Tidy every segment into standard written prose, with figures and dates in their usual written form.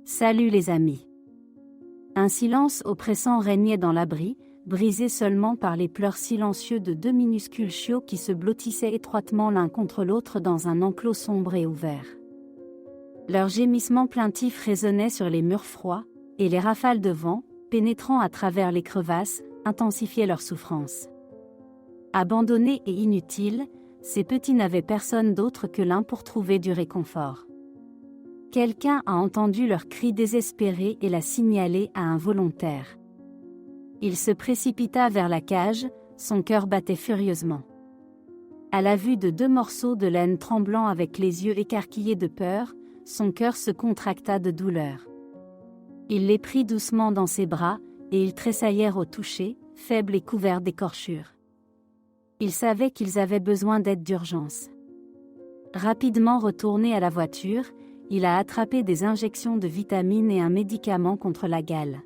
Salut les amis. Un silence oppressant régnait dans l'abri, brisé seulement par les pleurs silencieux de deux minuscules chiots qui se blottissaient étroitement l'un contre l'autre dans un enclos sombre et ouvert. Leurs gémissements plaintifs résonnaient sur les murs froids, et les rafales de vent, pénétrant à travers les crevasses, intensifiaient leur souffrance. Abandonnés et inutiles, ces petits n'avaient personne d'autre que l'un pour trouver du réconfort. Quelqu'un a entendu leur cri désespéré et l'a signalé à un volontaire. Il se précipita vers la cage, son cœur battait furieusement. À la vue de deux morceaux de laine tremblant avec les yeux écarquillés de peur, son cœur se contracta de douleur. Il les prit doucement dans ses bras, et ils tressaillèrent au toucher, faibles et couverts d'écorchures. Il savait qu'ils avaient besoin d'aide d'urgence. Rapidement retourné à la voiture, il a attrapé des injections de vitamines et un médicament contre la gale.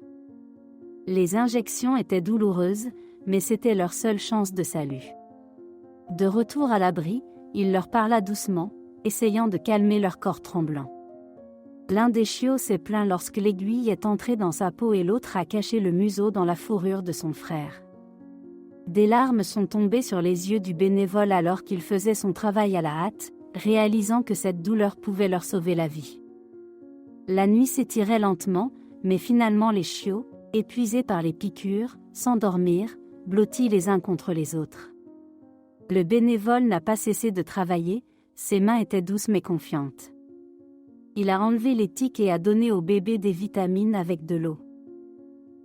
Les injections étaient douloureuses, mais c'était leur seule chance de salut. De retour à l'abri, il leur parla doucement, essayant de calmer leur corps tremblant. L'un des chiots s'est plaint lorsque l'aiguille est entrée dans sa peau et l'autre a caché le museau dans la fourrure de son frère. Des larmes sont tombées sur les yeux du bénévole alors qu'il faisait son travail à la hâte, réalisant que cette douleur pouvait leur sauver la vie. La nuit s'étirait lentement, mais finalement les chiots, épuisés par les piqûres, s'endormirent, blottis les uns contre les autres. Le bénévole n'a pas cessé de travailler, ses mains étaient douces mais confiantes. Il a enlevé les tiques et a donné au bébé des vitamines avec de l'eau.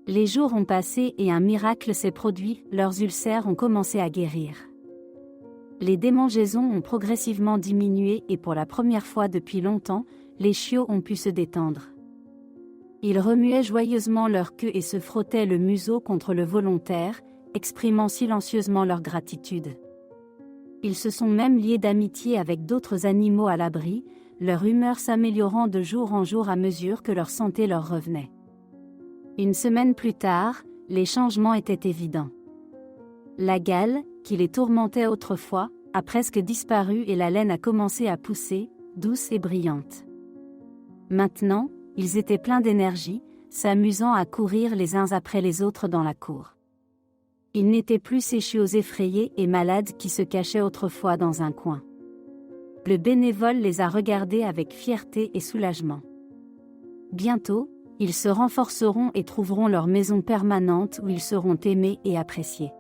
Les jours ont passé et un miracle s'est produit, leurs ulcères ont commencé à guérir. Les démangeaisons ont progressivement diminué et pour la première fois depuis longtemps, les chiots ont pu se détendre. Ils remuaient joyeusement leur queue et se frottaient le museau contre le volontaire, exprimant silencieusement leur gratitude. Ils se sont même liés d'amitié avec d'autres animaux à l'abri, leur humeur s'améliorant de jour en jour à mesure que leur santé leur revenait. Une semaine plus tard, les changements étaient évidents. La gale, qui les tourmentait autrefois, a presque disparu et la laine a commencé à pousser, douce et brillante. Maintenant, ils étaient pleins d'énergie, s'amusant à courir les uns après les autres dans la cour. Ils n'étaient plus ces chiots effrayés et malades qui se cachaient autrefois dans un coin. Le bénévole les a regardés avec fierté et soulagement. Bientôt, ils se renforceront et trouveront leur maison permanente où ils seront aimés et appréciés.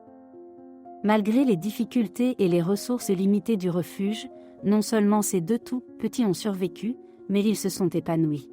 Malgré les difficultés et les ressources limitées du refuge, non seulement ces deux tout petits ont survécu, mais ils se sont épanouis.